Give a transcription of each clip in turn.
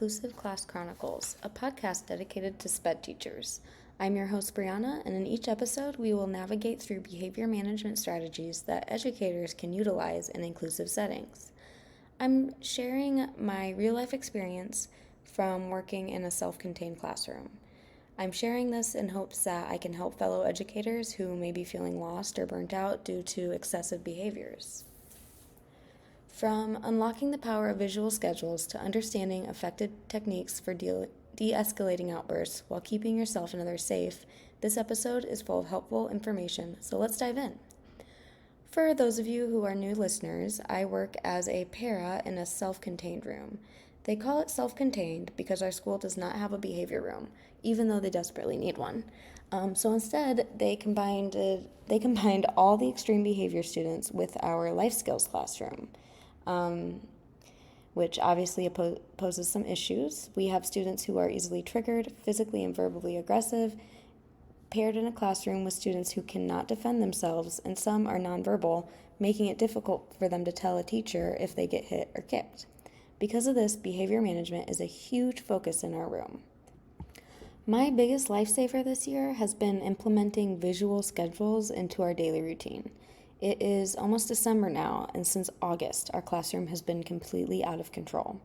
Inclusive Class Chronicles, a podcast dedicated to SPED teachers. I'm your host, Brianna, and in each episode, we will navigate through behavior management strategies that educators can utilize in inclusive settings. I'm sharing my real-life experience from working in a self-contained classroom. I'm sharing this in hopes that I can help fellow educators who may be feeling lost or burnt out due to excessive behaviors. From unlocking the power of visual schedules to understanding effective techniques for de-escalating outbursts while keeping yourself and others safe, this episode is full of helpful information, so let's dive in. For those of you who are new listeners, I work as a para in a self-contained room. They call it self-contained because our school does not have a behavior room, even though they desperately need one. So instead, they combined all the extreme behavior students with our life skills classroom. Which obviously poses some issues. We have students who are easily triggered, physically and verbally aggressive, paired in a classroom with students who cannot defend themselves, and some are nonverbal, making it difficult for them to tell a teacher if they get hit or kicked. Because of this, behavior management is a huge focus in our room. My biggest lifesaver this year has been implementing visual schedules into our daily routine. It is almost December now, and since August, our classroom has been completely out of control.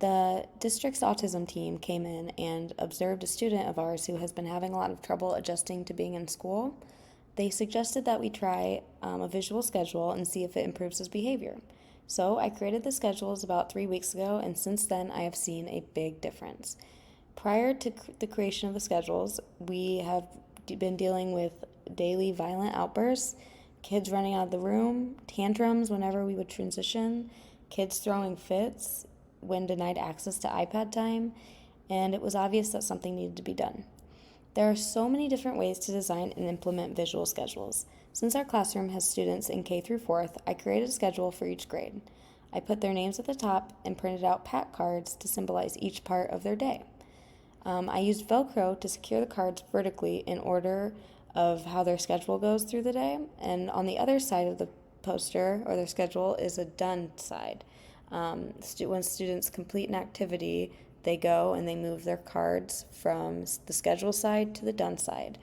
The district's autism team came in and observed a student of ours who has been having a lot of trouble adjusting to being in school. They suggested that we try a visual schedule and see if it improves his behavior. So I created the schedules about 3 weeks ago, and since then I have seen a big difference. Prior to the creation of the schedules, we have been dealing with daily violent outbursts, kids running out of the room, tantrums whenever we would transition, kids throwing fits when denied access to iPad time, and it was obvious that something needed to be done. There are so many different ways to design and implement visual schedules. Since our classroom has students in K through 4th, I created a schedule for each grade. I put their names at the top and printed out pat cards to symbolize each part of their day. I used Velcro to secure the cards vertically in order of how their schedule goes through the day, and on the other side of the poster or their schedule is a done side. When students complete an activity, they go and they move their cards from the schedule side to the done side.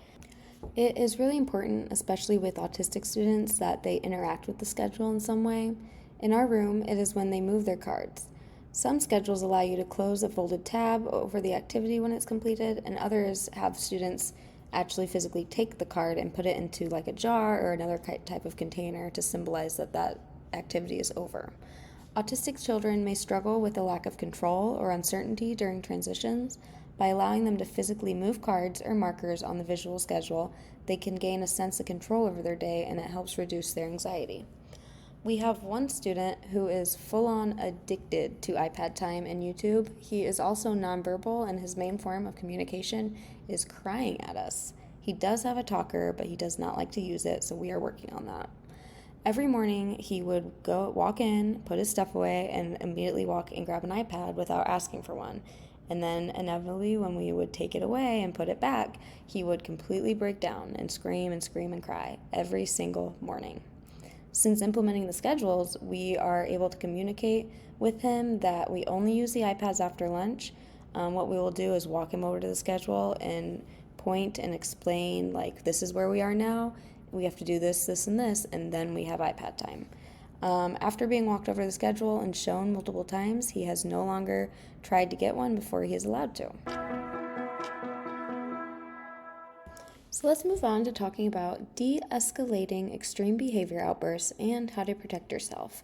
It is really important, especially with autistic students, that they interact with the schedule in some way. In our room, it is when they move their cards. Some schedules allow you to close a folded tab over the activity when it's completed, and others have students actually physically take the card and put it into like a jar or another type of container to symbolize that activity is over. Autistic children may struggle with a lack of control or uncertainty during transitions. By allowing them to physically move cards or markers on the visual schedule, they can gain a sense of control over their day, and it helps reduce their anxiety. We have one student who is full-on addicted to iPad time and YouTube. He is also nonverbal, and his main form of communication is crying at us. He does have a talker, but he does not like to use it, so we are working on that. Every morning, he would walk in, put his stuff away, and immediately walk and grab an iPad without asking for one. And then inevitably, when we would take it away and put it back, he would completely break down and scream and cry every single morning. Since implementing the schedules, we are able to communicate with him that we only use the iPads after lunch. What we will do is walk him over to the schedule and point and explain, like, this is where we are now. We have to do this, this, and this, and then we have iPad time. After being walked over the schedule and shown multiple times, he has no longer tried to get one before he is allowed to. So let's move on to talking about de-escalating extreme behavior outbursts and how to protect yourself.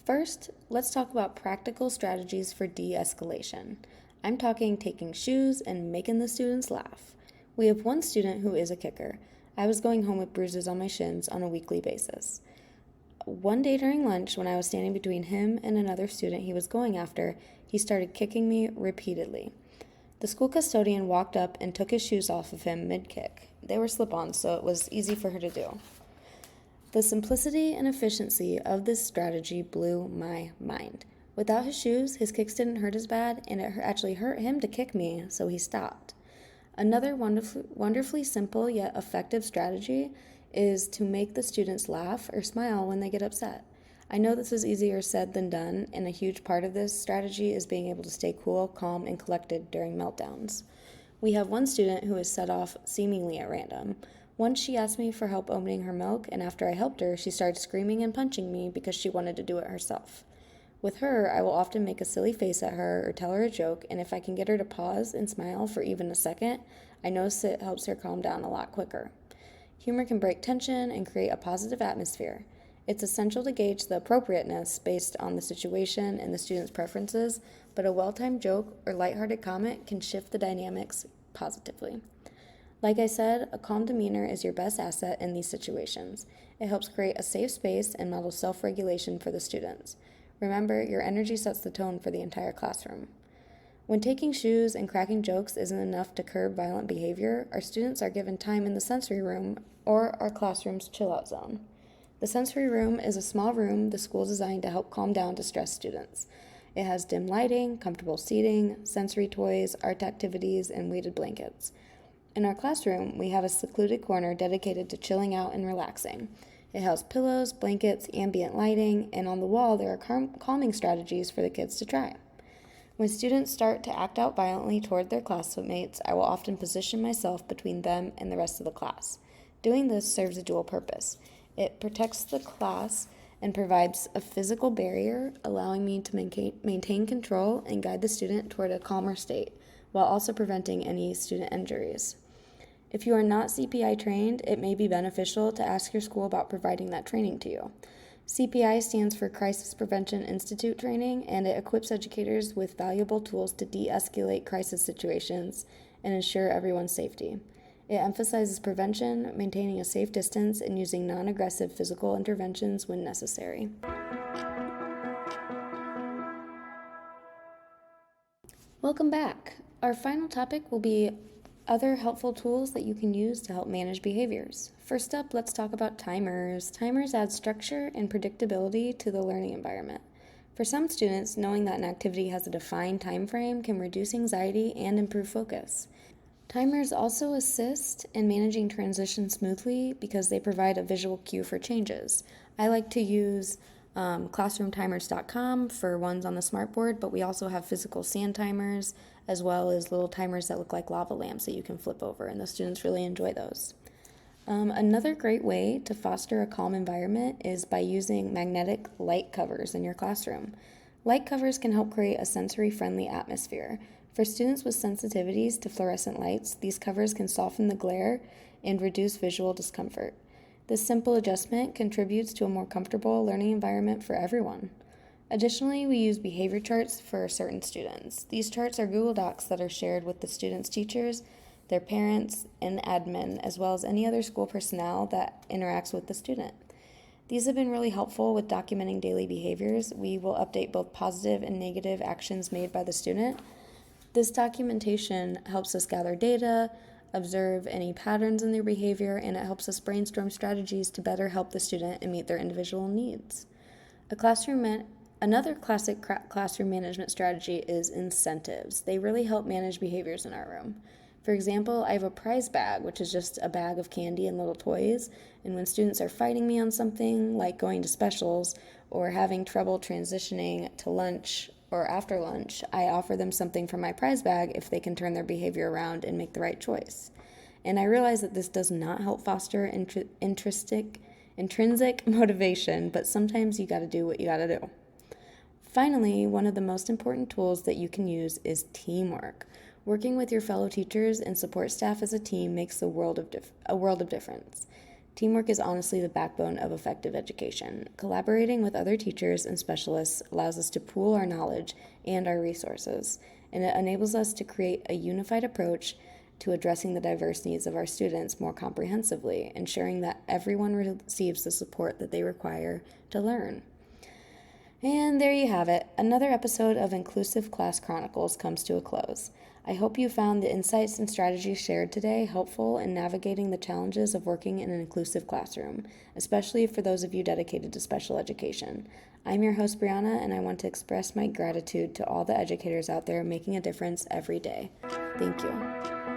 First, let's talk about practical strategies for de-escalation. I'm talking taking shoes and making the students laugh. We have one student who is a kicker. I was going home with bruises on my shins on a weekly basis. One day during lunch, when I was standing between him and another student he was going after, he started kicking me repeatedly. The school custodian walked up and took his shoes off of him mid-kick. They were slip-ons, so it was easy for her to do. The simplicity and efficiency of this strategy blew my mind. Without his shoes, his kicks didn't hurt as bad, and it actually hurt him to kick me, so he stopped. Another wonderfully simple yet effective strategy is to make the students laugh or smile when they get upset. I know this is easier said than done, and a huge part of this strategy is being able to stay cool, calm, and collected during meltdowns. We have one student who is set off seemingly at random. Once she asked me for help opening her milk, and after I helped her, she started screaming and punching me because she wanted to do it herself. With her, I will often make a silly face at her or tell her a joke, and if I can get her to pause and smile for even a second, I notice it helps her calm down a lot quicker. Humor can break tension and create a positive atmosphere. It's essential to gauge the appropriateness based on the situation and the student's preferences, but a well-timed joke or lighthearted comment can shift the dynamics positively. Like I said, a calm demeanor is your best asset in these situations. It helps create a safe space and models self-regulation for the students. Remember, your energy sets the tone for the entire classroom. When taking shoes and cracking jokes isn't enough to curb violent behavior, our students are given time in the sensory room or our classroom's chill-out zone. The sensory room is a small room the school designed to help calm down distressed students. It has dim lighting, comfortable seating, sensory toys, art activities, and weighted blankets. In our classroom, we have a secluded corner dedicated to chilling out and relaxing. It has pillows, blankets, ambient lighting, and on the wall there are calming strategies for the kids to try. When students start to act out violently toward their classmates, I will often position myself between them and the rest of the class. Doing this serves a dual purpose. It protects the class and provides a physical barrier, allowing me to maintain control and guide the student toward a calmer state, while also preventing any student injuries. If you are not CPI trained, it may be beneficial to ask your school about providing that training to you. CPI stands for Crisis Prevention Institute training, and it equips educators with valuable tools to de-escalate crisis situations and ensure everyone's safety. It emphasizes prevention, maintaining a safe distance, and using non-aggressive physical interventions when necessary. Welcome back. Our final topic will be other helpful tools that you can use to help manage behaviors. First up, let's talk about timers. Timers add structure and predictability to the learning environment. For some students, knowing that an activity has a defined time frame can reduce anxiety and improve focus. Timers also assist in managing transition smoothly because they provide a visual cue for changes. I like to use classroomtimers.com for ones on the smartboard, but we also have physical sand timers as well as little timers that look like lava lamps that you can flip over, and the students really enjoy those. Another great way to foster a calm environment is by using magnetic light covers in your classroom. Light covers can help create a sensory-friendly atmosphere. For students with sensitivities to fluorescent lights, these covers can soften the glare and reduce visual discomfort. This simple adjustment contributes to a more comfortable learning environment for everyone. Additionally, we use behavior charts for certain students. These charts are Google Docs that are shared with the students' teachers, their parents, and admin, as well as any other school personnel that interacts with the student. These have been really helpful with documenting daily behaviors. We will update both positive and negative actions made by the student. This documentation helps us gather data, observe any patterns in their behavior, and it helps us brainstorm strategies to better help the student and meet their individual needs. Another classic classroom management strategy is incentives. They really help manage behaviors in our room. For example, I have a prize bag, which is just a bag of candy and little toys, and when students are fighting me on something, like going to specials or having trouble transitioning to lunch or after lunch, I offer them something from my prize bag if they can turn their behavior around and make the right choice. And I realize that this does not help foster intrinsic motivation, but sometimes you gotta do what you gotta do. Finally, one of the most important tools that you can use is teamwork. Working with your fellow teachers and support staff as a team makes a world of difference. Teamwork is honestly the backbone of effective education. Collaborating with other teachers and specialists allows us to pool our knowledge and our resources, and it enables us to create a unified approach to addressing the diverse needs of our students more comprehensively, ensuring that everyone receives the support that they require to learn. And there you have it. Another episode of Inclusive Class Chronicles comes to a close. I hope you found the insights and strategies shared today helpful in navigating the challenges of working in an inclusive classroom, especially for those of you dedicated to special education. I'm your host, Brianna, and I want to express my gratitude to all the educators out there making a difference every day. Thank you.